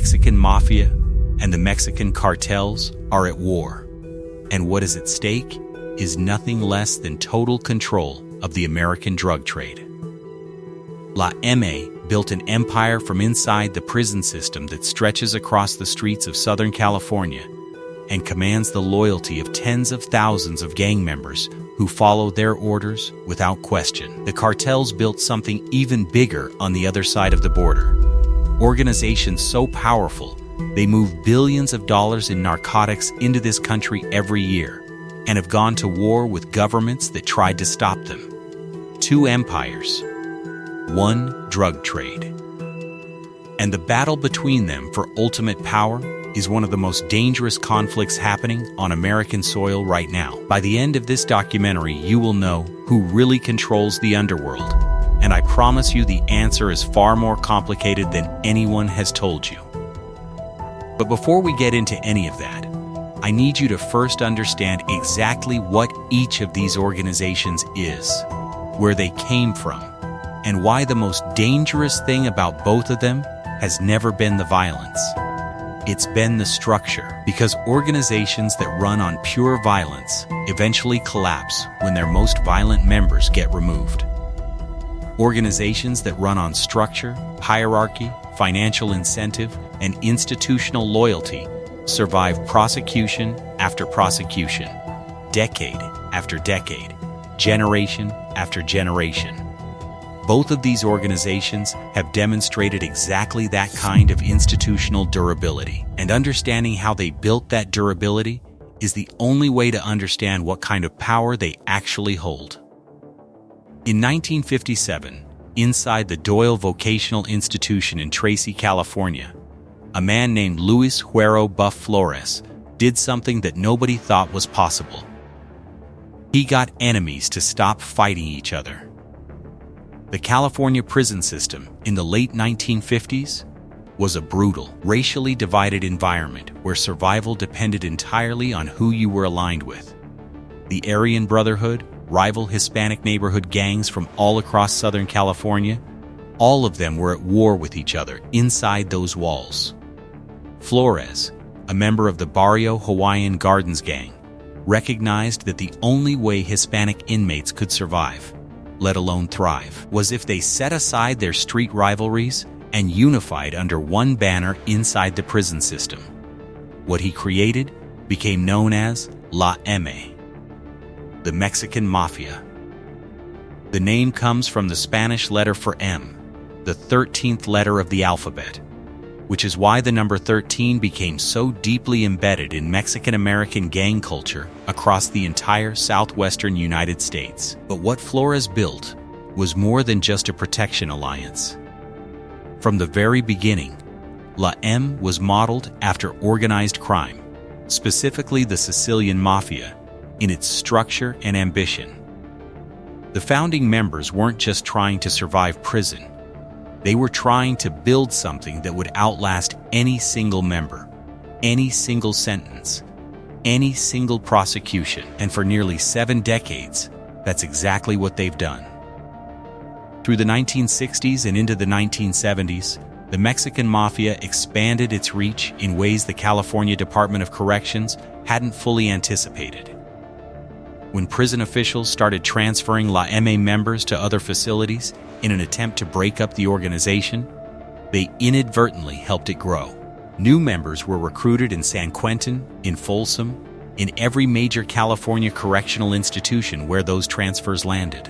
Mexican Mafia and the Mexican cartels are at war, and what is at stake is nothing less than total control of the American drug trade. La M built an empire from inside the prison system that stretches across the streets of Southern California and commands the loyalty of tens of thousands of gang members who follow their orders without question. The cartels built something even bigger on the other side of the border. Organizations so powerful, they move billions of dollars in narcotics into this country every year and have gone to war with governments that tried to stop them. Two empires, one drug trade. And the battle between them for ultimate power is one of the most dangerous conflicts happening on American soil right now. By the end of this documentary, you will know who really controls the underworld. And I promise you the answer is far more complicated than anyone has told you. But before we get into any of that, I need you to first understand exactly what each of these organizations is, where they came from, and why the most dangerous thing about both of them has never been the violence. It's been the structure, because organizations that run on pure violence eventually collapse when their most violent members get removed. Organizations that run on structure, hierarchy, financial incentive, and institutional loyalty survive prosecution after prosecution, decade after decade, generation after generation. Both of these organizations have demonstrated exactly that kind of institutional durability, and understanding how they built that durability is the only way to understand what kind of power they actually hold. In 1957, inside the Doyle Vocational Institution in Tracy, California, a man named Luis Huero Buff Flores did something that nobody thought was possible. He got enemies to stop fighting each other. The California prison system in the late 1950s was a brutal, racially divided environment where survival depended entirely on who you were aligned with. The Aryan Brotherhood, rival Hispanic neighborhood gangs from all across Southern California, all of them were at war with each other inside those walls. Flores, a member of the Barrio Hawaiian Gardens gang, recognized that the only way Hispanic inmates could survive, let alone thrive, was if they set aside their street rivalries and unified under one banner inside the prison system. What he created became known as La M, the Mexican Mafia. The name comes from the Spanish letter for M, the 13th letter of the alphabet, which is why the number 13 became so deeply embedded in Mexican-American gang culture across the entire southwestern United States. But what Flores built was more than just a protection alliance. From the very beginning, La M was modeled after organized crime, specifically the Sicilian Mafia, in its structure and ambition. The founding members weren't just trying to survive prison. They were trying to build something that would outlast any single member, any single sentence, any single prosecution. And for nearly 7 decades, that's exactly what they've done. Through the 1960s and into the 1970s, the Mexican Mafia expanded its reach in ways the California Department of Corrections hadn't fully anticipated. When prison officials started transferring La M members to other facilities in an attempt to break up the organization, they inadvertently helped it grow. New members were recruited in San Quentin, in Folsom, in every major California correctional institution where those transfers landed.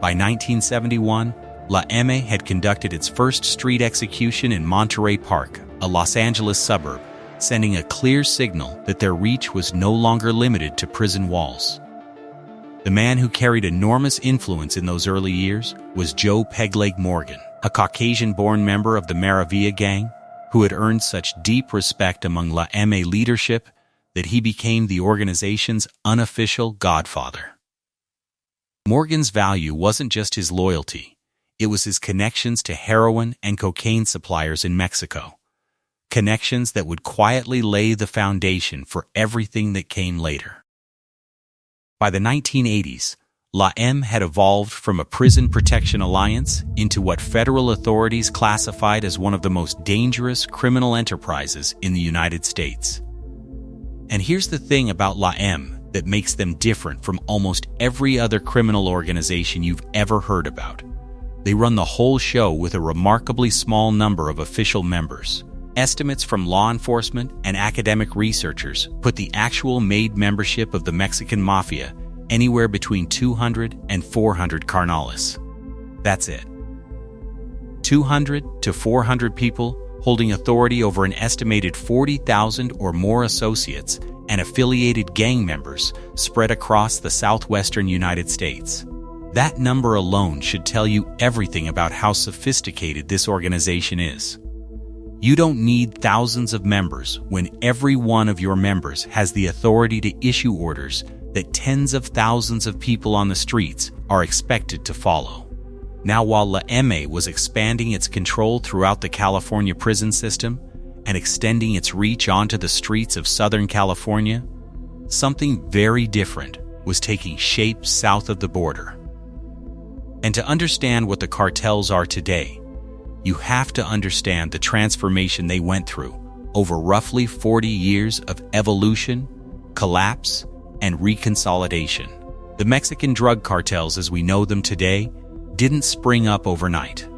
By 1971, La M had conducted its first street execution in Monterey Park, a Los Angeles suburb, sending a clear signal that their reach was no longer limited to prison walls. The man who carried enormous influence in those early years was Joe Pegleg Morgan, a Caucasian-born member of the Mafia gang who had earned such deep respect among La M leadership that he became the organization's unofficial godfather. Morgan's value wasn't just his loyalty, it was his connections to heroin and cocaine suppliers in Mexico, connections that would quietly lay the foundation for everything that came later. By the 1980s, LAM had evolved from a prison protection alliance into what federal authorities classified as one of the most dangerous criminal enterprises in the United States. And here's the thing about LAM that makes them different from almost every other criminal organization you've ever heard about. They run the whole show with a remarkably small number of official members. Estimates from law enforcement and academic researchers put the actual MAID membership of the Mexican Mafia anywhere between 200 and 400 carnales. That's it. 200 to 400 people holding authority over an estimated 40,000 or more associates and affiliated gang members spread across the southwestern United States. That number alone should tell you everything about how sophisticated this organization is. You don't need thousands of members when every one of your members has the authority to issue orders that tens of thousands of people on the streets are expected to follow. Now, while LAM was expanding its control throughout the California prison system and extending its reach onto the streets of Southern California, something very different was taking shape south of the border. And to understand what the cartels are today, you have to understand the transformation they went through over roughly 40 years of evolution, collapse, and reconsolidation. The Mexican drug cartels as we know them today didn't spring up overnight.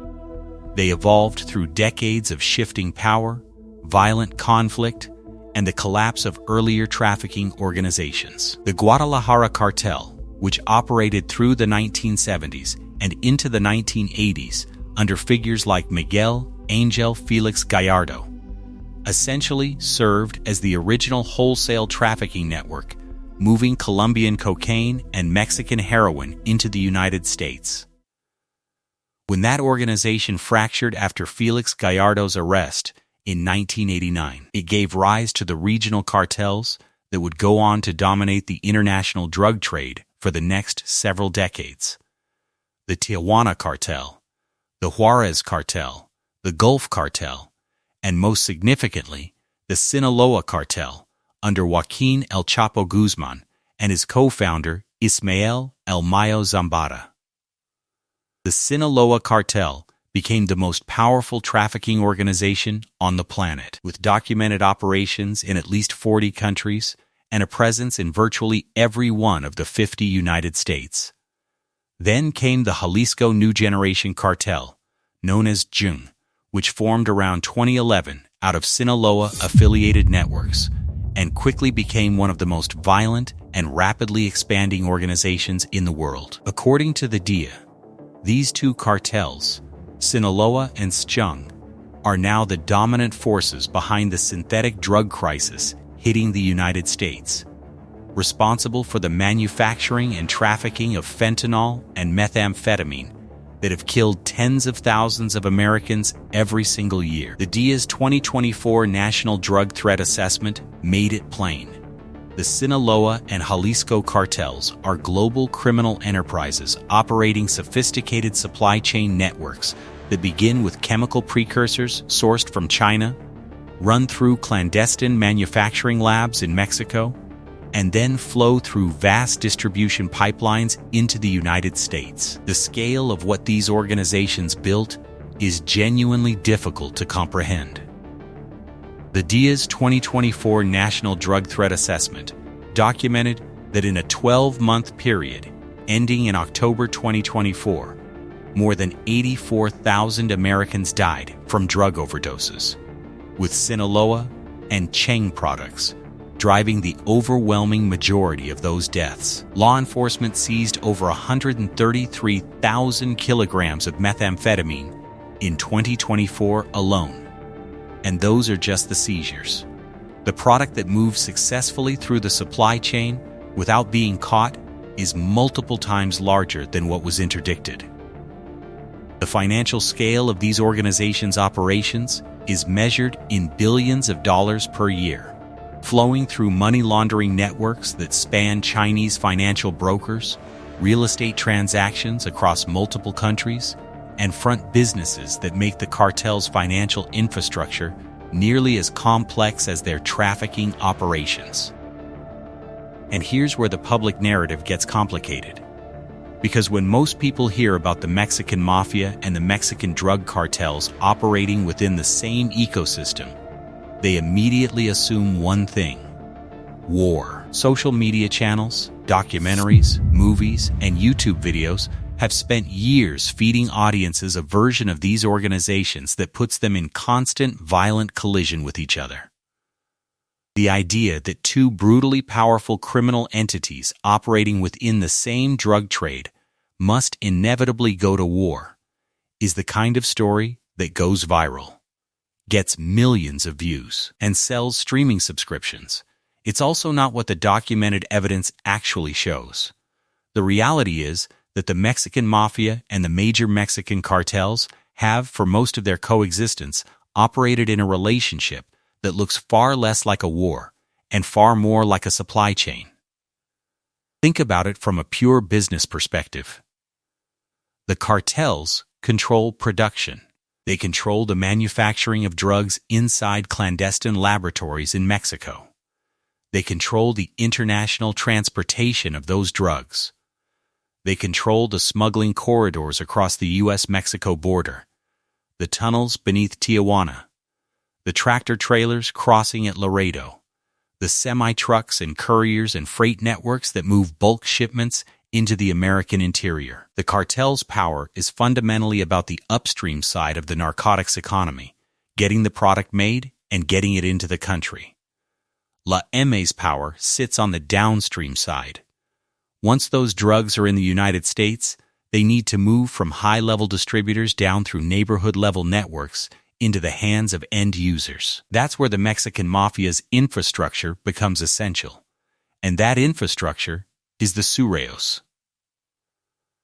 They evolved through decades of shifting power, violent conflict, and the collapse of earlier trafficking organizations. The Guadalajara cartel, which operated through the 1970s and into the 1980s under figures like Miguel Angel Felix Gallardo, essentially served as the original wholesale trafficking network, moving Colombian cocaine and Mexican heroin into the United States. When that organization fractured after Felix Gallardo's arrest in 1989, it gave rise to the regional cartels that would go on to dominate the international drug trade for the next several decades. The Tijuana cartel, the Juarez cartel, the Gulf cartel, and most significantly, the Sinaloa cartel, under Joaquin El Chapo Guzman and his co-founder Ismael El Mayo Zambada. The Sinaloa cartel became the most powerful trafficking organization on the planet, with documented operations in at least 40 countries and a presence in virtually every one of the 50 United States. Then came the Jalisco New Generation cartel, known as JUN, which formed around 2011 out of Sinaloa-affiliated networks, and quickly became one of the most violent and rapidly expanding organizations in the world. According to the DIA, these two cartels, Sinaloa and SJUN, are now the dominant forces behind the synthetic drug crisis hitting the United States, responsible for the manufacturing and trafficking of fentanyl and methamphetamine that have killed tens of thousands of Americans every single year. The DIA's 2024 National Drug Threat Assessment made it plain. The Sinaloa and Jalisco cartels are global criminal enterprises operating sophisticated supply chain networks that begin with chemical precursors sourced from China, run through clandestine manufacturing labs in Mexico, and then flow through vast distribution pipelines into the United States. The scale of what these organizations built is genuinely difficult to comprehend. The DIA's 2024 National Drug Threat Assessment documented that in a 12-month period ending in October 2024, more than 84,000 Americans died from drug overdoses, with Sinaloa and Cheng products driving the overwhelming majority of those deaths. Law enforcement seized over 133,000 kilograms of methamphetamine in 2024 alone. And those are just the seizures. The product that moves successfully through the supply chain without being caught is multiple times larger than what was interdicted. The financial scale of these organizations' operations is measured in billions of dollars per year, flowing through money laundering networks that span Chinese financial brokers, real estate transactions across multiple countries, and front businesses that make the cartel's financial infrastructure nearly as complex as their trafficking operations. And here's where the public narrative gets complicated. Because when most people hear about the Mexican Mafia and the Mexican drug cartels operating within the same ecosystem, they immediately assume one thing: war. Social media channels, documentaries, movies, and YouTube videos have spent years feeding audiences a version of these organizations that puts them in constant violent collision with each other. The idea that two brutally powerful criminal entities operating within the same drug trade must inevitably go to war is the kind of story that goes viral, gets millions of views, and sells streaming subscriptions. It's also not what the documented evidence actually shows. The reality is that the Mexican Mafia and the major Mexican cartels have, for most of their coexistence, operated in a relationship that looks far less like a war and far more like a supply chain. Think about it from a pure business perspective. The cartels control production. They control the manufacturing of drugs inside clandestine laboratories in Mexico. They control the international transportation of those drugs. They control the smuggling corridors across the U.S.-Mexico border, the tunnels beneath Tijuana, the tractor-trailers crossing at Laredo, the semi-trucks and couriers and freight networks that move bulk shipments into the American interior. The cartel's power is fundamentally about the upstream side of the narcotics economy, getting the product made and getting it into the country. La M's power sits on the downstream side. Once those drugs are in the United States, they need to move from high-level distributors down through neighborhood-level networks into the hands of end users. That's where the Mexican Mafia's infrastructure becomes essential. And that infrastructure is the Sureos.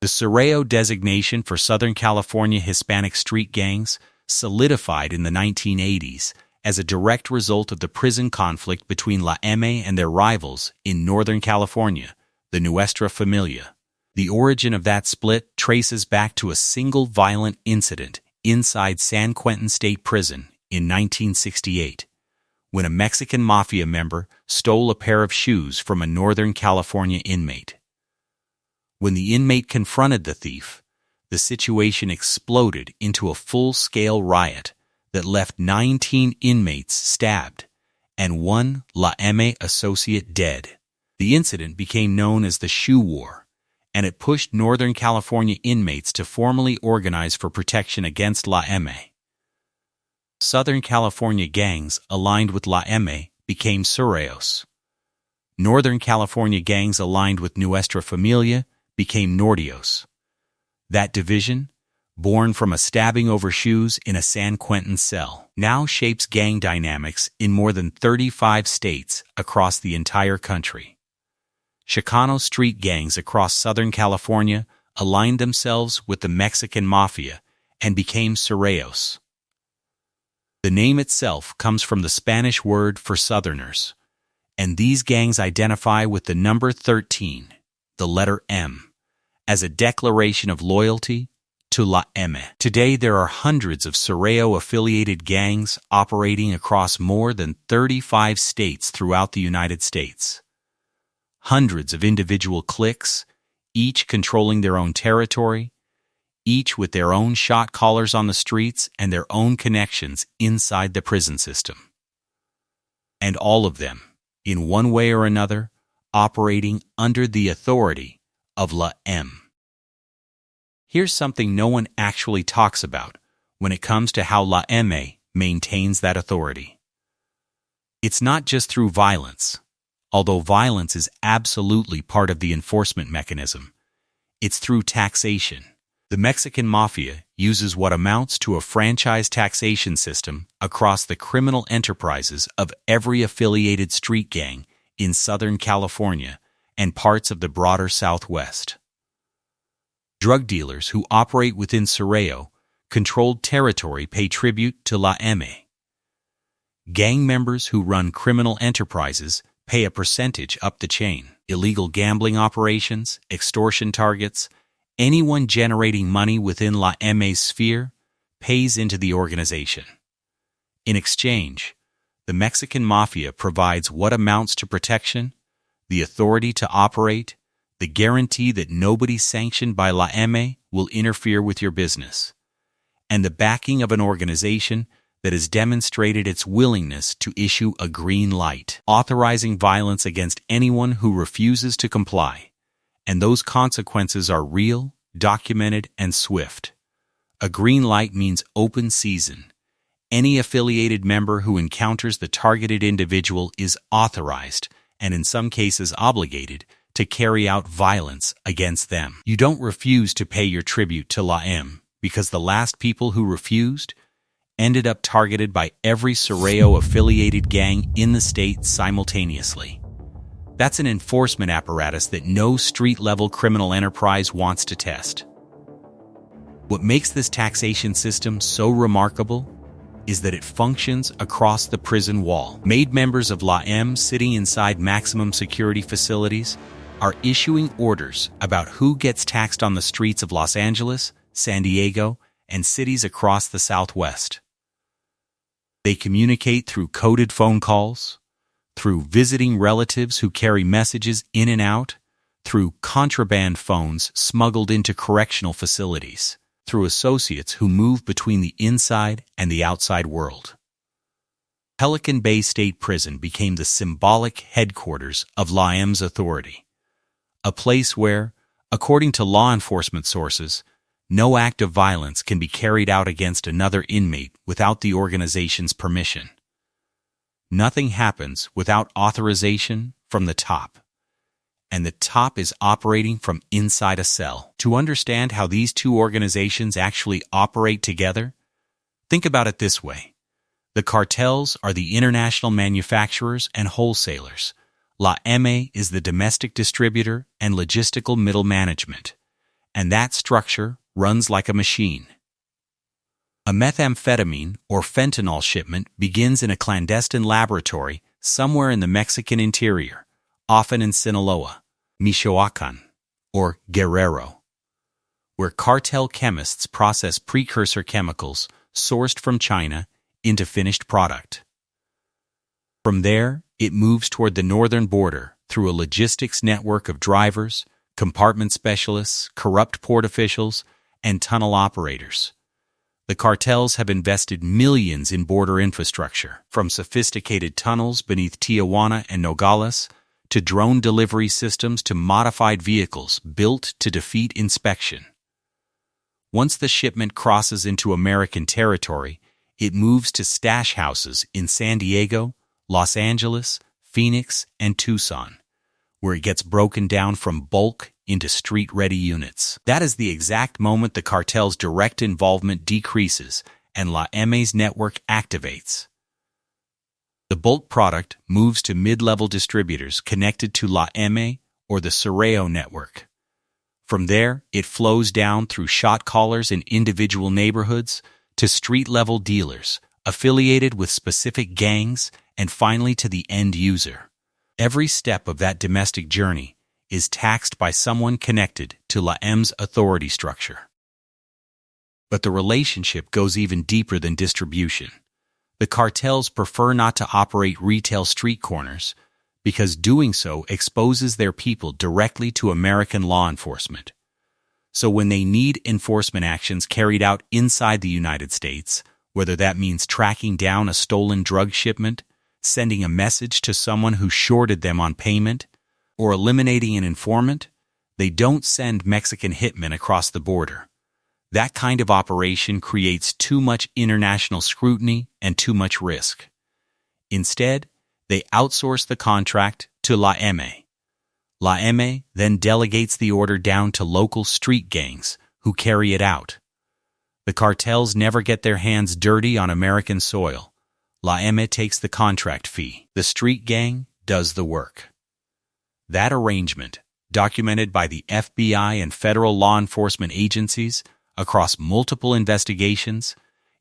The Sureo designation for Southern California Hispanic street gangs solidified in the 1980s as a direct result of the prison conflict between La M and their rivals in Northern California, the Nuestra Familia. The origin of that split traces back to a single violent incident inside San Quentin State Prison in 1968, when a Mexican Mafia member stole a pair of shoes from a Northern California inmate. When the inmate confronted the thief, the situation exploded into a full-scale riot that left 19 inmates stabbed and one La M associate dead. The incident became known as the Shoe War, and it pushed Northern California inmates to formally organize for protection against La M. Southern California gangs aligned with La M became Sureos. Northern California gangs aligned with Nuestra Familia became Norteos. That division, born from a stabbing over shoes in a San Quentin cell, now shapes gang dynamics in more than 35 states across the entire country. Chicano street gangs across Southern California aligned themselves with the Mexican Mafia and became Sureos. The name itself comes from the Spanish word for Southerners, and these gangs identify with the number 13, the letter M, as a declaration of loyalty to La M. Today, there are hundreds of Sureo-affiliated gangs operating across more than 35 states throughout the United States. Hundreds of individual cliques, each controlling their own territory, each with their own shot callers on the streets and their own connections inside the prison system. And all of them, in one way or another, operating under the authority of La M. Here's something no one actually talks about when it comes to how La M maintains that authority. It's not just through violence, although violence is absolutely part of the enforcement mechanism. It's through taxation. The Mexican Mafia uses what amounts to a franchise taxation system across the criminal enterprises of every affiliated street gang in Southern California and parts of the broader Southwest. Drug dealers who operate within Sureo-controlled territory pay tribute to La M. Gang members who run criminal enterprises pay a percentage up the chain. Illegal gambling operations, extortion targets, anyone generating money within La M's sphere pays into the organization. In exchange, the Mexican Mafia provides what amounts to protection, the authority to operate, the the guarantee that nobody sanctioned by La M will interfere with your business, and the backing of an organization that has demonstrated its willingness to issue a green light, authorizing violence against anyone who refuses to comply. And those consequences are real, documented, and swift. A green light means open season. Any affiliated member who encounters the targeted individual is authorized, and in some cases obligated, to carry out violence against them. You don't refuse to pay your tribute to La M, because the last people who refused ended up targeted by every Sorreo-affiliated gang in the state simultaneously. That's an enforcement apparatus that no street-level criminal enterprise wants to test. What makes this taxation system so remarkable is that it functions across the prison wall. Made members of La M sitting inside maximum security facilities are issuing orders about who gets taxed on the streets of Los Angeles, San Diego, and cities across the Southwest. They communicate through coded phone calls, through visiting relatives who carry messages in and out, through contraband phones smuggled into correctional facilities, through associates who move between the inside and the outside world. Pelican Bay State Prison became the symbolic headquarters of La M's authority, a place where, according to law enforcement sources, no act of violence can be carried out against another inmate without the organization's permission. Nothing happens without authorization from the top, and the top is operating from inside a cell. To understand how these two organizations actually operate together, think about it this way. The cartels are the international manufacturers and wholesalers. La M is the domestic distributor and logistical middle management, and that structure runs like a machine. A methamphetamine or fentanyl shipment begins in a clandestine laboratory somewhere in the Mexican interior, often in Sinaloa, Michoacán, or Guerrero, where cartel chemists process precursor chemicals sourced from China into finished product. From there, it moves toward the northern border through a logistics network of drivers, compartment specialists, corrupt port officials, and tunnel operators. The cartels have invested millions in border infrastructure, from sophisticated tunnels beneath Tijuana and Nogales to drone delivery systems to modified vehicles built to defeat inspection. Once the shipment crosses into American territory, it moves to stash houses in San Diego, Los Angeles, Phoenix, and Tucson, where it gets broken down from bulk into street-ready units. That is the exact moment the cartel's direct involvement decreases and La M's network activates. The bulk product moves to mid-level distributors connected to La M or the Sorreo network. From there, it flows down through shot callers in individual neighborhoods to street-level dealers affiliated with specific gangs and finally to the end user. Every step of that domestic journey is taxed by someone connected to La M's authority structure. But the relationship goes even deeper than distribution. The cartels prefer not to operate retail street corners because doing so exposes their people directly to American law enforcement. So when they need enforcement actions carried out inside the United States, whether that means tracking down a stolen drug shipment, sending a message to someone who shorted them on payment, or eliminating an informant, they don't send Mexican hitmen across the border. That kind of operation creates too much international scrutiny and too much risk. Instead, they outsource the contract to La M. La M then delegates the order down to local street gangs who carry it out. The cartels never get their hands dirty on American soil. La M takes the contract fee. The street gang does the work. That arrangement, documented by the FBI and federal law enforcement agencies across multiple investigations,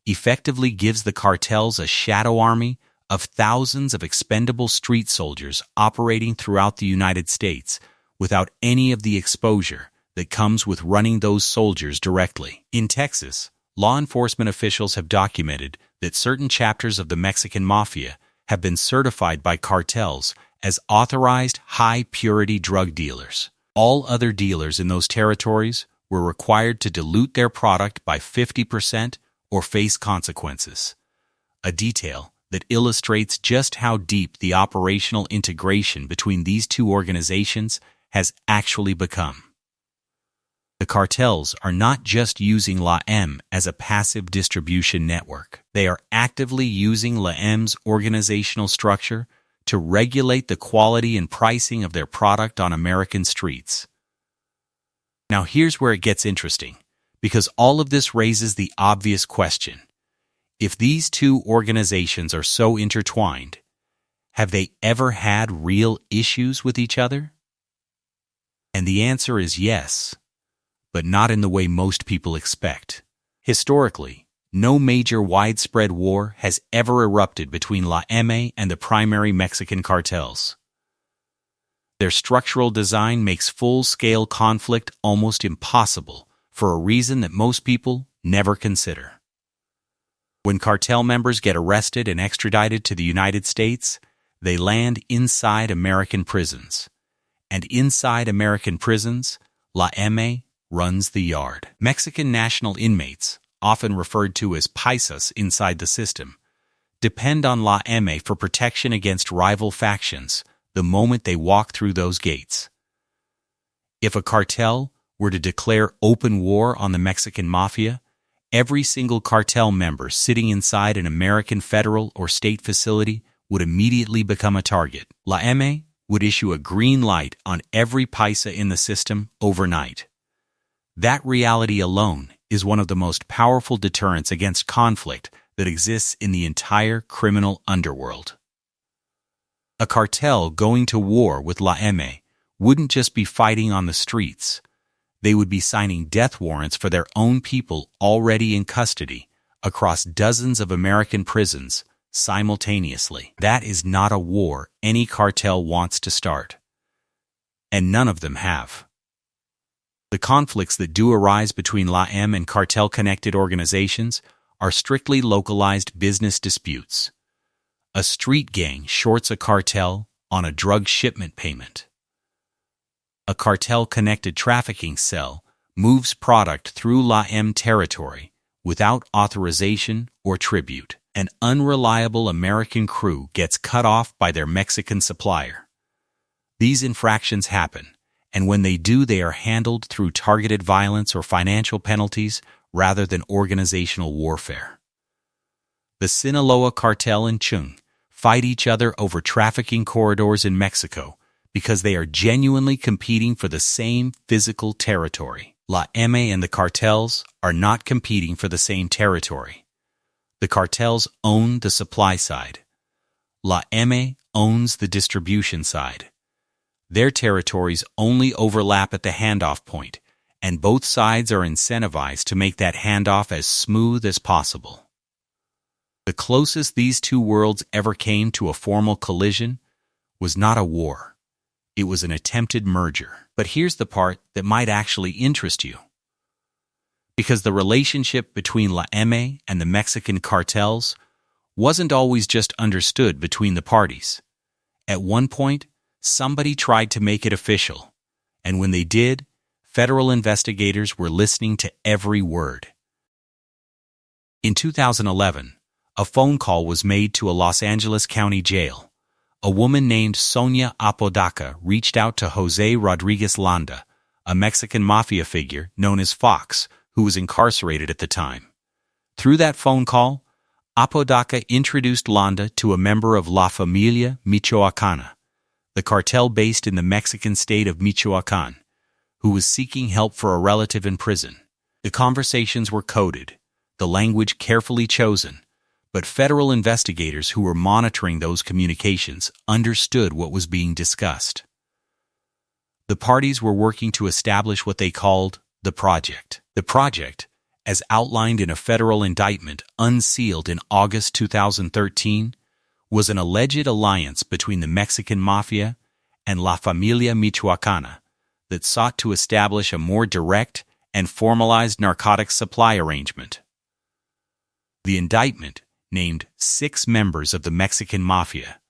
effectively gives the cartels a shadow army of thousands of expendable street soldiers operating throughout the United States without any of the exposure that comes with running those soldiers directly. In Texas, law enforcement officials have documented that certain chapters of the Mexican Mafia have been certified by cartels as authorized high-purity drug dealers. All other dealers in those territories were required to dilute their product by 50% or face consequences, a detail that illustrates just how deep the operational integration between these two organizations has actually become. The cartels are not just using LAM as a passive distribution network. They are actively using LAM's organizational structure to regulate the quality and pricing of their product on American streets. Now here's where it gets interesting, because all of this raises the obvious question. If these two organizations are so intertwined, have they ever had real issues with each other? And the answer is yes, but not in the way most people expect. Historically, no major widespread war has ever erupted between LAM and the primary Mexican cartels. Their structural design makes full-scale conflict almost impossible for a reason that most people never consider. When cartel members get arrested and extradited to the United States, they land inside American prisons. And inside American prisons, LAM runs the yard. Mexican national inmates, often referred to as paisas inside the system, depend on LAM for protection against rival factions the moment they walk through those gates. If a cartel were to declare open war on the Mexican Mafia, every single cartel member sitting inside an American federal or state facility would immediately become a target. LAM would issue a green light on every paisa in the system overnight. That reality alone is one of the most powerful deterrents against conflict that exists in the entire criminal underworld. A cartel going to war with LAM wouldn't just be fighting on the streets. They would be signing death warrants for their own people already in custody across dozens of American prisons simultaneously. That is not a war any cartel wants to start. And none of them have. The conflicts that do arise between LAM and cartel-connected organizations are strictly localized business disputes. A street gang shorts a cartel on a drug shipment payment. A cartel-connected trafficking cell moves product through LAM territory without authorization or tribute. An unreliable American crew gets cut off by their Mexican supplier. These infractions happen, and when they do, they are handled through targeted violence or financial penalties rather than organizational warfare. The Sinaloa cartel and Chung fight each other over trafficking corridors in Mexico because they are genuinely competing for the same physical territory. LAM and the cartels are not competing for the same territory. The cartels own the supply side. LAM owns the distribution side. Their territories only overlap at the handoff point, and both sides are incentivized to make that handoff as smooth as possible. The closest these two worlds ever came to a formal collision was not a war. It was an attempted merger. But here's the part that might actually interest you. Because the relationship between LAM and the Mexican cartels wasn't always just understood between the parties. At one point, somebody tried to make it official, and when they did, federal investigators were listening to every word. In 2011, a phone call was made to a Los Angeles County jail. A woman named Sonia Apodaca reached out to Jose Rodriguez Landa, a Mexican mafia figure known as Fox, who was incarcerated at the time. Through that phone call, Apodaca introduced Landa to a member of La Familia Michoacana, the cartel based in the Mexican state of Michoacan, who was seeking help for a relative in prison. The conversations were coded, the language carefully chosen, but federal investigators who were monitoring those communications understood what was being discussed. The parties were working to establish what they called the project. The project, as outlined in a federal indictment unsealed in August 2013, was an alleged alliance between the Mexican Mafia and La Familia Michoacana that sought to establish a more direct and formalized narcotics supply arrangement. The indictment named 6 members of the Mexican Mafia,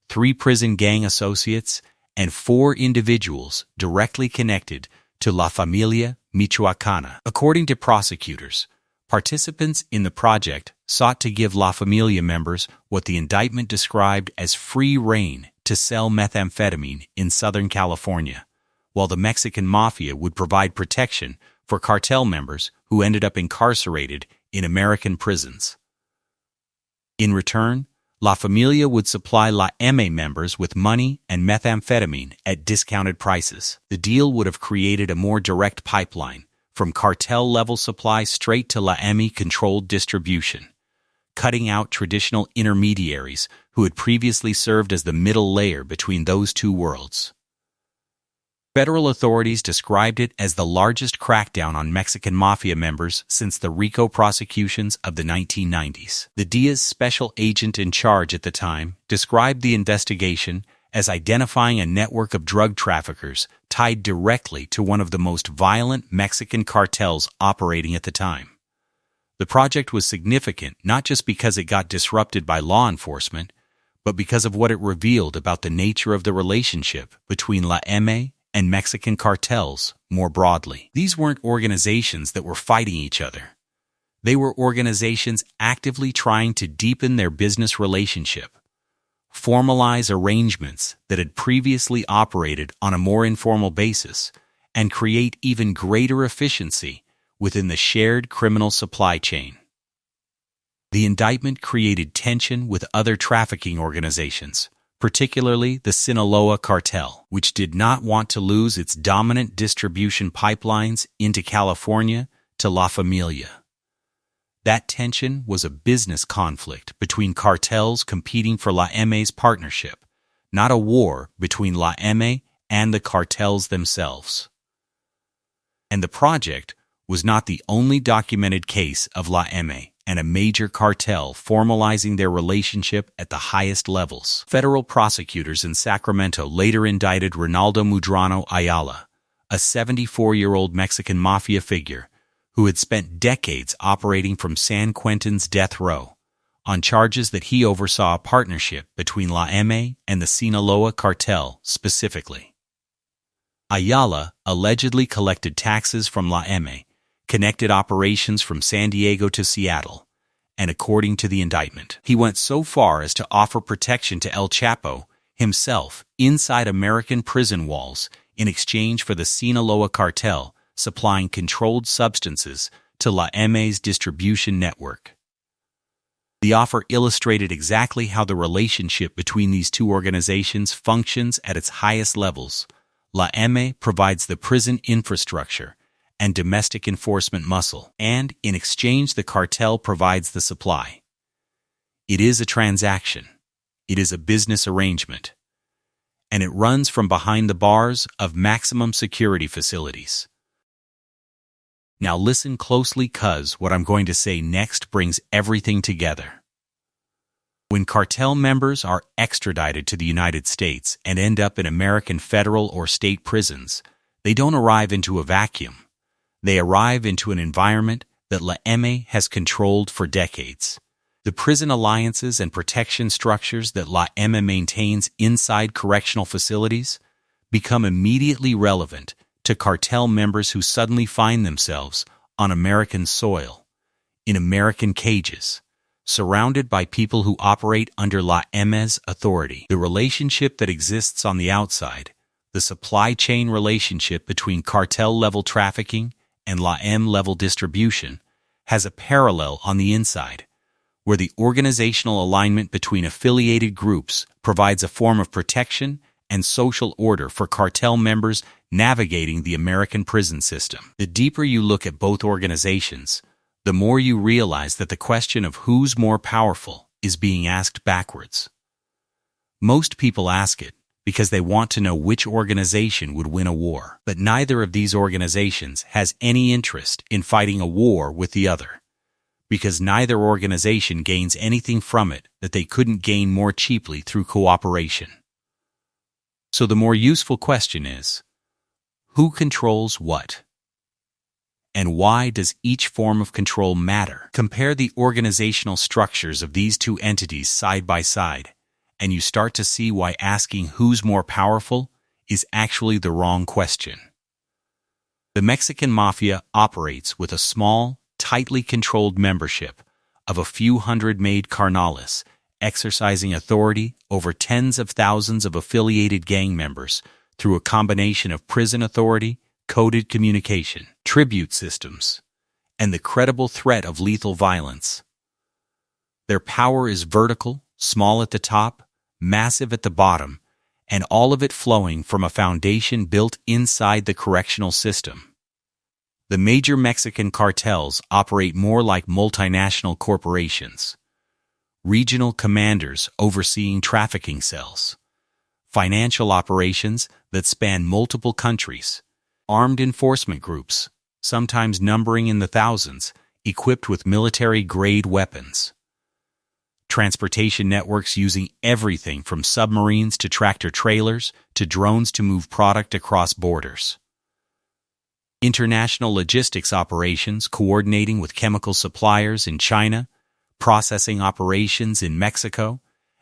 3 prison gang associates, and 4 individuals directly connected to La Familia Michoacana. According to prosecutors, participants in the project sought to give La Familia members what the indictment described as free rein to sell methamphetamine in Southern California, while the Mexican Mafia would provide protection for cartel members who ended up incarcerated in American prisons. In return, La Familia would supply La M members with money and methamphetamine at discounted prices. The deal would have created a more direct pipeline from cartel-level supply straight to La M-controlled distribution, cutting out traditional intermediaries who had previously served as the middle layer between those two worlds. Federal authorities described it as the largest crackdown on Mexican Mafia members since the RICO prosecutions of the 1990s. The DEA's special agent in charge at the time described the investigation as identifying a network of drug traffickers tied directly to one of the most violent Mexican cartels operating at the time. The project was significant not just because it got disrupted by law enforcement, but because of what it revealed about the nature of the relationship between La M and Mexican cartels more broadly. These weren't organizations that were fighting each other. They were organizations actively trying to deepen their business relationship, formalize arrangements that had previously operated on a more informal basis, and create even greater efficiency within the shared criminal supply chain. The indictment created tension with other trafficking organizations, particularly the Sinaloa cartel, which did not want to lose its dominant distribution pipelines into California to La Familia. That tension was a business conflict between cartels competing for La M's partnership, not a war between La M and the cartels themselves. And the project was not the only documented case of La M and a major cartel formalizing their relationship at the highest levels. Federal prosecutors in Sacramento later indicted Ronaldo Medrano Ayala, a 74-year-old Mexican mafia figure who had spent decades operating from San Quentin's death row, on charges that he oversaw a partnership between La M and the Sinaloa cartel specifically. Ayala allegedly collected taxes from La M, connected operations from San Diego to Seattle, and according to the indictment, he went so far as to offer protection to El Chapo himself inside American prison walls in exchange for the Sinaloa cartel supplying controlled substances to La M's distribution network. The offer illustrated exactly how the relationship between these two organizations functions at its highest levels. La M provides the prison infrastructure and domestic enforcement muscle, and in exchange the cartel provides the supply. It is a transaction. It is a business arrangement. And it runs from behind the bars of maximum security facilities. Now listen closely, cuz what I'm going to say next brings everything together. When cartel members are extradited to the United States and end up in American federal or state prisons, they don't arrive into a vacuum. They arrive into an environment that La M has controlled for decades. The prison alliances and protection structures that La M maintains inside correctional facilities become immediately relevant to cartel members who suddenly find themselves on American soil, in American cages, surrounded by people who operate under La M's authority. The relationship that exists on the outside, the supply chain relationship between cartel-level trafficking and La M-level distribution, has a parallel on the inside, where the organizational alignment between affiliated groups provides a form of protection and social order for cartel members navigating the American prison system. The deeper you look at both organizations, the more you realize that the question of who's more powerful is being asked backwards. Most people ask it because they want to know which organization would win a war. But neither of these organizations has any interest in fighting a war with the other, because neither organization gains anything from it that they couldn't gain more cheaply through cooperation. So the more useful question is, who controls what? And why does each form of control matter? Compare the organizational structures of these two entities side by side, and you start to see why asking who's more powerful is actually the wrong question. The Mexican Mafia operates with a small, tightly controlled membership of a few hundred made cartels, exercising authority over tens of thousands of affiliated gang members through a combination of prison authority, coded communication, tribute systems, and the credible threat of lethal violence. Their power is vertical, small at the top, massive at the bottom, and all of it flowing from a foundation built inside the correctional system. The major Mexican cartels operate more like multinational corporations. Regional commanders overseeing trafficking cells, financial operations that span multiple countries, armed enforcement groups, sometimes numbering in the thousands, equipped with military-grade weapons, transportation networks using everything from submarines to tractor-trailers to drones to move product across borders, international logistics operations coordinating with chemical suppliers in China, processing operations in Mexico,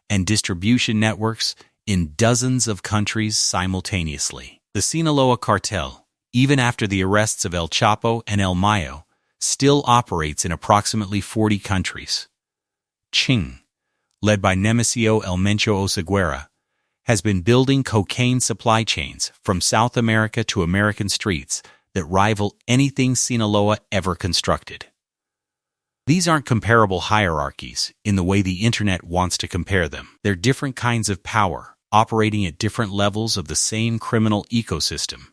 and distribution networks in dozens of countries simultaneously. The Sinaloa cartel, even after the arrests of El Chapo and El Mayo, still operates in approximately 40 countries. Ching, led by Nemesio El Mencho Oseguera, has been building cocaine supply chains from South America to American streets that rival anything Sinaloa ever constructed. These aren't comparable hierarchies in the way the internet wants to compare them. They're different kinds of power, operating at different levels of the same criminal ecosystem.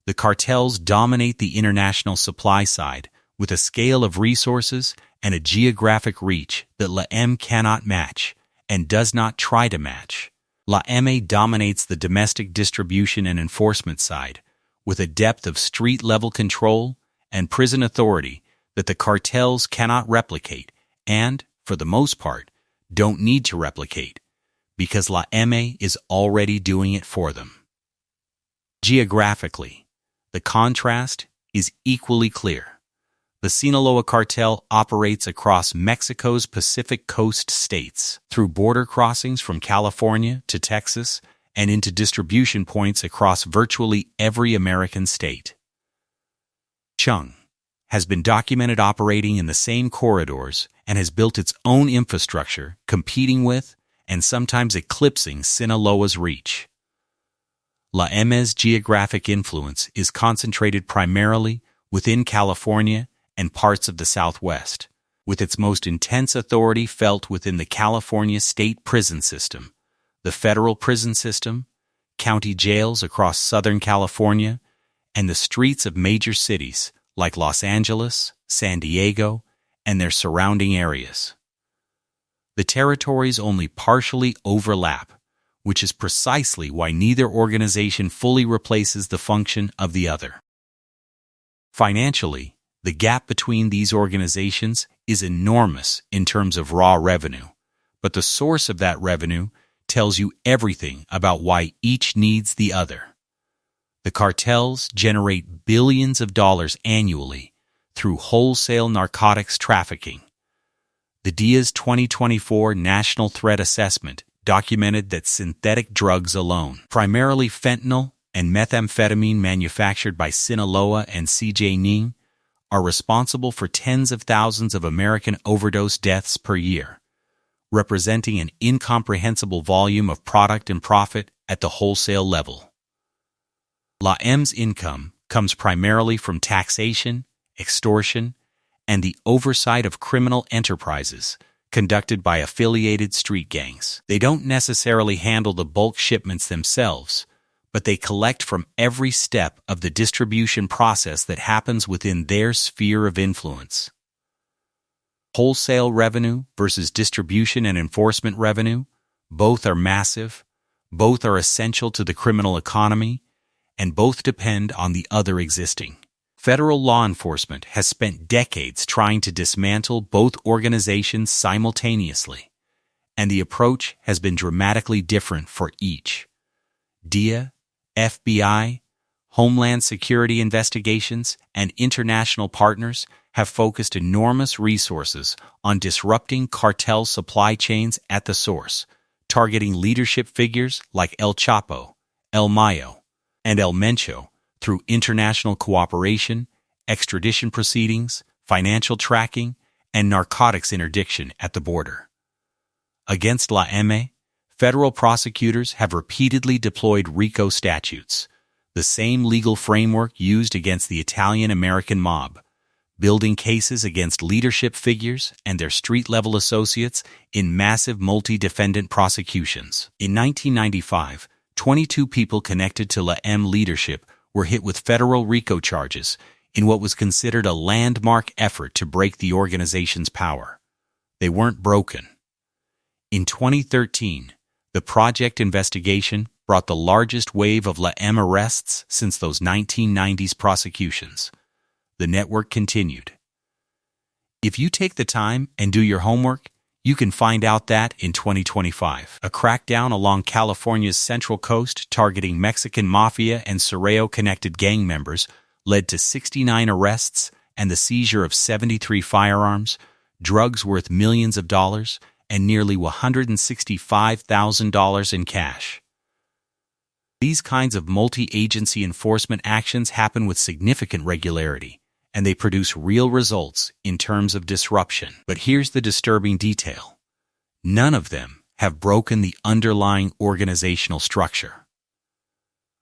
The cartels dominate the international supply side with a scale of resources and a geographic reach that La M cannot match and does not try to match. La M dominates the domestic distribution and enforcement side with a depth of street-level control and prison authority that the cartels cannot replicate and, for the most part, don't need to replicate, because La M is already doing it for them. Geographically, the contrast is equally clear. The Sinaloa cartel operates across Mexico's Pacific Coast states, through border crossings from California to Texas and into distribution points across virtually every American state. Chung has been documented operating in the same corridors and has built its own infrastructure, competing with and sometimes eclipsing Sinaloa's reach. La M's geographic influence is concentrated primarily within California and parts of the Southwest, with its most intense authority felt within the California state prison system, the federal prison system, county jails across Southern California, and the streets of major cities like Los Angeles, San Diego, and their surrounding areas. The territories only partially overlap, which is precisely why neither organization fully replaces the function of the other. Financially, the gap between these organizations is enormous in terms of raw revenue, but the source of that revenue tells you everything about why each needs the other. The cartels generate billions of dollars annually through wholesale narcotics trafficking. The DIA's 2024 National Threat Assessment documented that synthetic drugs alone, primarily fentanyl and methamphetamine manufactured by Sinaloa and CJ Ning, are responsible for tens of thousands of American overdose deaths per year, representing an incomprehensible volume of product and profit at the wholesale level. La M's income comes primarily from taxation, extortion, and the oversight of criminal enterprises conducted by affiliated street gangs. They don't necessarily handle the bulk shipments themselves, but they collect from every step of the distribution process that happens within their sphere of influence. Wholesale revenue versus distribution and enforcement revenue, both are massive, both are essential to the criminal economy, and both depend on the other existing. Federal law enforcement has spent decades trying to dismantle both organizations simultaneously, and the approach has been dramatically different for each. DIA, FBI, Homeland Security investigations, and international partners have focused enormous resources on disrupting cartel supply chains at the source, targeting leadership figures like El Chapo, El Mayo, and El Mencho through international cooperation, extradition proceedings, financial tracking, and narcotics interdiction at the border. Against La M, federal prosecutors have repeatedly deployed RICO statutes, the same legal framework used against the Italian-American mob, building cases against leadership figures and their street-level associates in massive multi-defendant prosecutions. In 1995, 22 people connected to La M leadership were hit with federal RICO charges in what was considered a landmark effort to break the organization's power. They weren't broken. In 2013, the project investigation brought the largest wave of La M arrests since those 1990s prosecutions. The network continued. If you take the time and do your homework, you can find out that in 2025, a crackdown along California's Central Coast targeting Mexican Mafia and Cerreo-connected gang members led to 69 arrests and the seizure of 73 firearms, drugs worth millions of dollars, and nearly $165,000 in cash. These kinds of multi-agency enforcement actions happen with significant regularity, and they produce real results in terms of disruption. But here's the disturbing detail. None of them have broken the underlying organizational structure.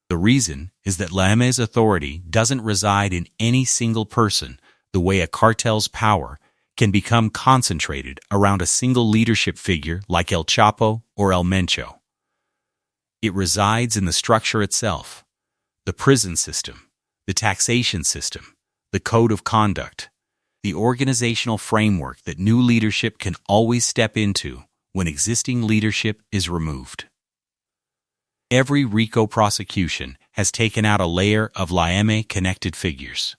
The reason is that La M's authority doesn't reside in any single person the way a cartel's power can become concentrated around a single leadership figure like El Chapo or El Mencho. It resides in the structure itself, the prison system, the taxation system, the code of conduct, the organizational framework that new leadership can always step into when existing leadership is removed. Every RICO prosecution has taken out a layer of La M connected figures.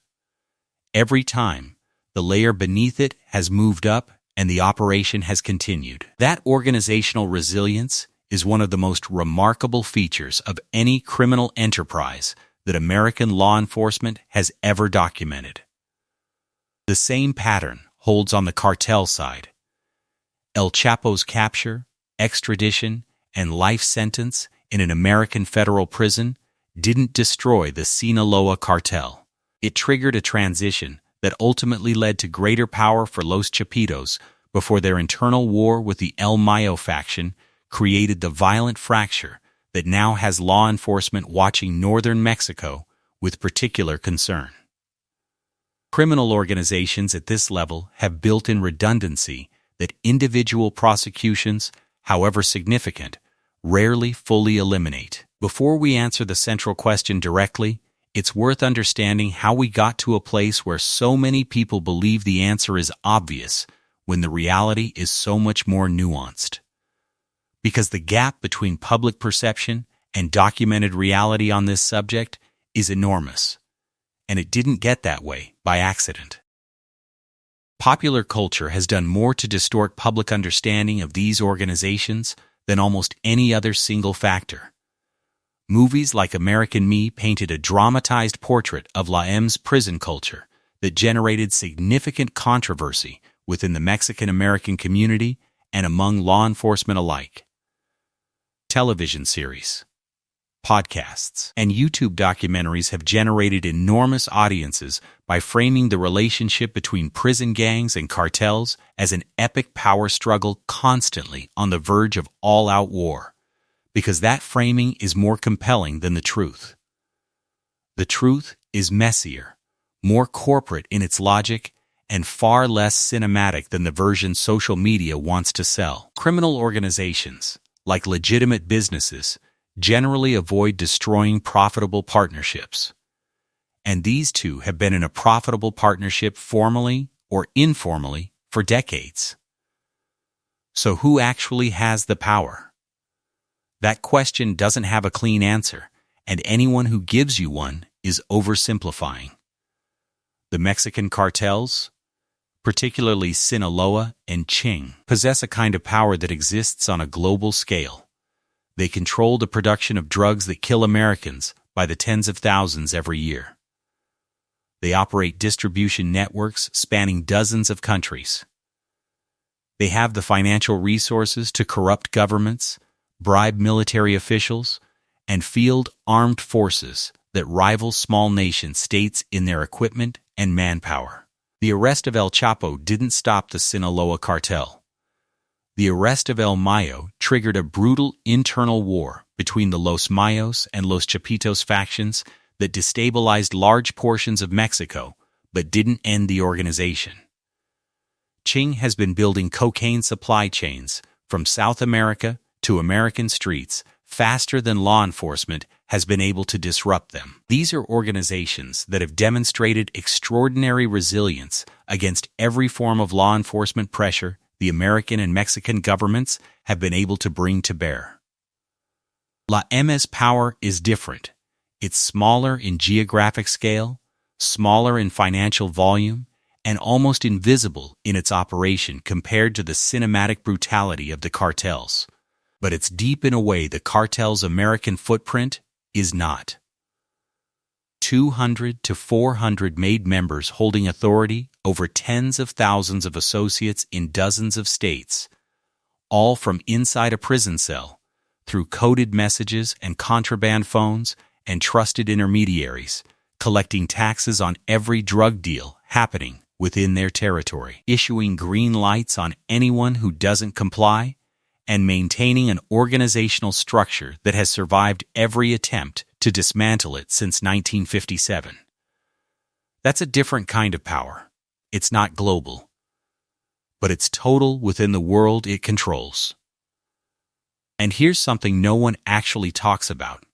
Every time, the layer beneath it has moved up and the operation has continued. That organizational resilience is one of the most remarkable features of any criminal enterprise that American law enforcement has ever documented. The same pattern holds on the cartel side. El Chapo's capture, extradition, and life sentence in an American federal prison didn't destroy the Sinaloa cartel. It triggered a transition that ultimately led to greater power for Los Chapitos before their internal war with the El Mayo faction created the violent fracture that now has law enforcement watching northern Mexico with particular concern. Criminal organizations at this level have built-in redundancy that individual prosecutions, however significant, rarely fully eliminate. Before we answer the central question directly, it's worth understanding how we got to a place where so many people believe the answer is obvious when the reality is so much more nuanced. Because the gap between public perception and documented reality on this subject is enormous, and it didn't get that way by accident. Popular culture has done more to distort public understanding of these organizations than almost any other single factor. Movies like American Me painted a dramatized portrait of La M's prison culture that generated significant controversy within the Mexican-American community and among law enforcement alike. Television series, podcasts, and YouTube documentaries have generated enormous audiences by framing the relationship between prison gangs and cartels as an epic power struggle constantly on the verge of all-out war, because that framing is more compelling than the truth. The truth is messier, more corporate in its logic, and far less cinematic than the version social media wants to sell. Criminal organizations, like legitimate businesses, generally avoid destroying profitable partnerships. And these two have been in a profitable partnership formally or informally for decades. So who actually has the power? That question doesn't have a clean answer, and anyone who gives you one is oversimplifying. The Mexican cartels, particularly Sinaloa and Ching, possess a kind of power that exists on a global scale. They control the production of drugs that kill Americans by the tens of thousands every year. They operate distribution networks spanning dozens of countries. They have the financial resources to corrupt governments, bribe military officials, and field armed forces that rival small nation-states in their equipment and manpower. The arrest of El Chapo didn't stop the Sinaloa cartel. The arrest of El Mayo triggered a brutal internal war between the Los Mayos and Los Chapitos factions that destabilized large portions of Mexico but didn't end the organization. Ching has been building cocaine supply chains from South America to American streets faster than law enforcement has been able to disrupt them. These are organizations that have demonstrated extraordinary resilience against every form of law enforcement pressure the American and Mexican governments have been able to bring to bear. La M's power is different. It's smaller in geographic scale, smaller in financial volume, and almost invisible in its operation compared to the cinematic brutality of the cartels. But it's deep in a way the cartel's American footprint is not. 200 to 400 made members holding authority over tens of thousands of associates in dozens of states, all from inside a prison cell, through coded messages and contraband phones and trusted intermediaries, collecting taxes on every drug deal happening within their territory, issuing green lights on anyone who doesn't comply, and maintaining an organizational structure that has survived every attempt to dismantle it since 1957. That's a different kind of power. It's not global, but it's total within the world it controls. And here's something no one actually talks about.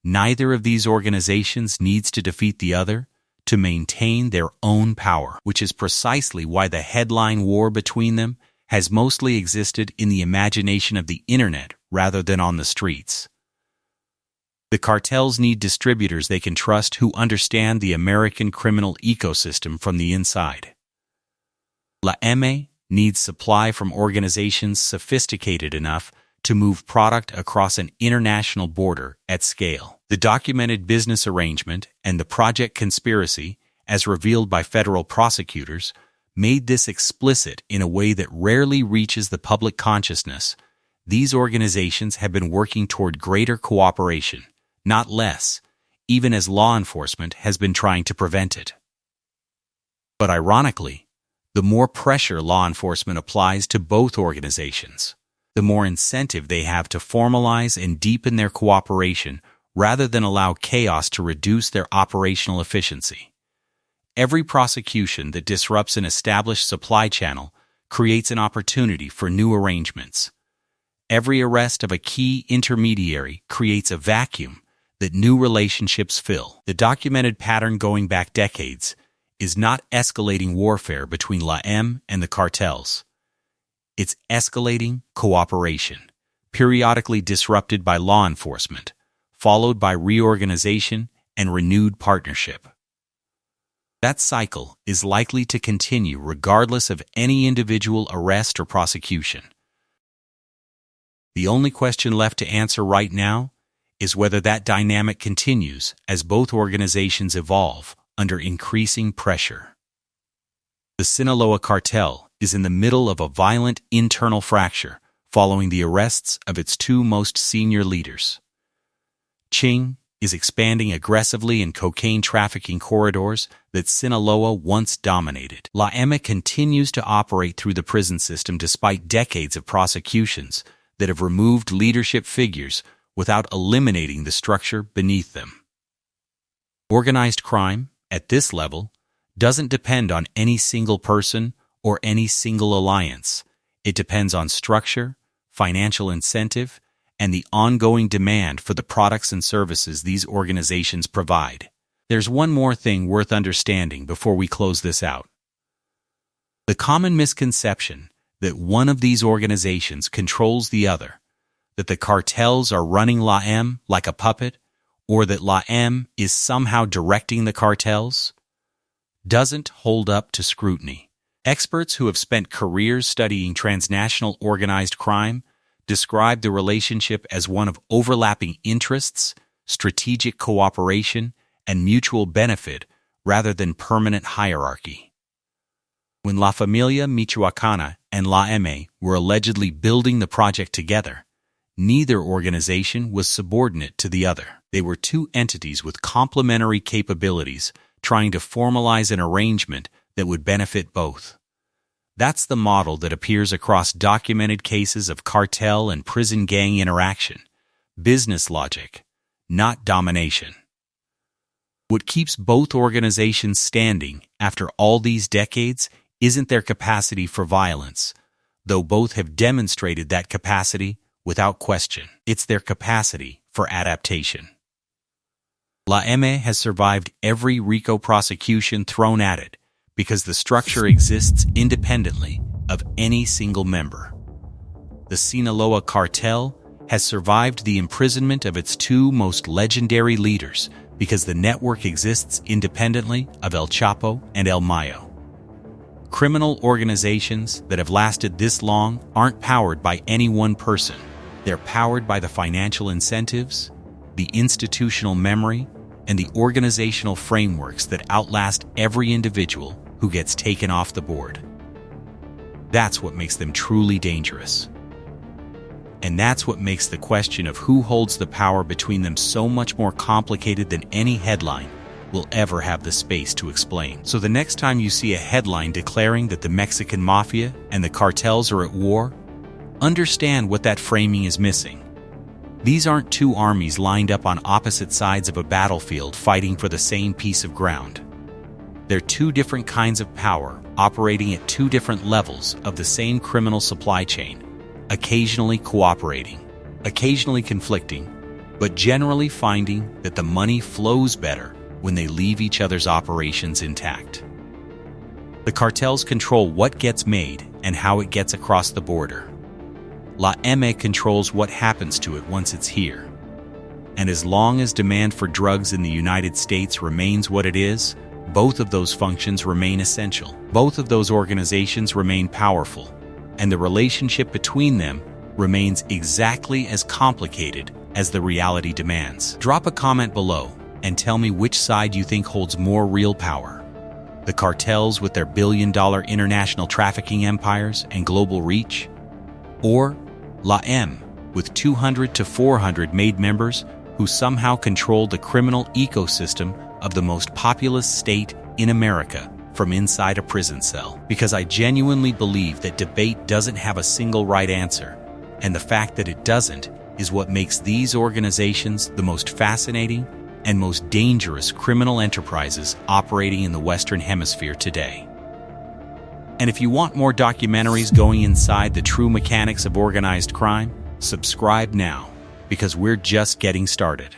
Neither of these organizations needs to defeat the other to maintain their own power, which is precisely why the headline war between them has mostly existed in the imagination of the internet rather than on the streets. The cartels need distributors they can trust who understand the American criminal ecosystem from the inside. La M needs supply from organizations sophisticated enough to move product across an international border at scale. The documented business arrangement and the project conspiracy, as revealed by federal prosecutors, made this explicit in a way that rarely reaches the public consciousness. These organizations have been working toward greater cooperation, not less, even as law enforcement has been trying to prevent it. But ironically, the more pressure law enforcement applies to both organizations, the more incentive they have to formalize and deepen their cooperation rather than allow chaos to reduce their operational efficiency. Every prosecution that disrupts an established supply channel creates an opportunity for new arrangements. Every arrest of a key intermediary creates a vacuum that new relationships fill. The documented pattern going back decades is not escalating warfare between La M and the cartels. It's escalating cooperation, periodically disrupted by law enforcement, followed by reorganization and renewed partnership. That cycle is likely to continue regardless of any individual arrest or prosecution. The only question left to answer right now is whether that dynamic continues as both organizations evolve under increasing pressure. The Sinaloa cartel is in the middle of a violent internal fracture following the arrests of its two most senior leaders. Ching is expanding aggressively in cocaine trafficking corridors that Sinaloa once dominated. La M continues to operate through the prison system despite decades of prosecutions that have removed leadership figures without eliminating the structure beneath them. Organized crime, at this level, doesn't depend on any single person or any single alliance. It depends on structure, financial incentive, and the ongoing demand for the products and services these organizations provide. There's one more thing worth understanding before we close this out. The common misconception that one of these organizations controls the other, that the cartels are running La M like a puppet, or that La M is somehow directing the cartels, doesn't hold up to scrutiny. Experts who have spent careers studying transnational organized crime describe the relationship as one of overlapping interests, strategic cooperation, and mutual benefit rather than permanent hierarchy. When La Familia Michoacana and La M were allegedly building the project together, Neither organization was subordinate to the other. They were two entities with complementary capabilities trying to formalize an arrangement that would benefit both. That's the model that appears across documented cases of cartel and prison gang interaction. Business logic, not domination. What keeps both organizations standing after all these decades isn't their capacity for violence, though both have demonstrated that capacity without question. It's their capacity for adaptation. La M has survived every RICO prosecution thrown at it because the structure exists independently of any single member. The Sinaloa cartel has survived the imprisonment of its two most legendary leaders because the network exists independently of El Chapo and El Mayo. Criminal organizations that have lasted this long aren't powered by any one person. They're powered by the financial incentives, the institutional memory, and the organizational frameworks that outlast every individual who gets taken off the board. That's what makes them truly dangerous. And that's what makes the question of who holds the power between them so much more complicated than any headline will ever have the space to explain. So the next time you see a headline declaring that the Mexican Mafia and the cartels are at war, understand what that framing is missing. These aren't two armies lined up on opposite sides of a battlefield fighting for the same piece of ground. They're two different kinds of power operating at two different levels of the same criminal supply chain, occasionally cooperating, occasionally conflicting, but generally finding that the money flows better when they leave each other's operations intact. The cartels control what gets made and how it gets across the border. La M controls what happens to it once it's here. And as long as demand for drugs in the United States remains what it is, both of those functions remain essential. Both of those organizations remain powerful, and the relationship between them remains exactly as complicated as the reality demands. Drop a comment below and tell me which side you think holds more real power. The cartels with their billion-dollar international trafficking empires and global reach? Or La M with 200 to 400 made members who somehow control the criminal ecosystem of the most populous state in America from inside a prison cell? Because I genuinely believe that debate doesn't have a single right answer, and the fact that it doesn't is what makes these organizations the most fascinating and most dangerous criminal enterprises operating in the Western Hemisphere today. And if you want more documentaries going inside the true mechanics of organized crime, subscribe now, because we're just getting started.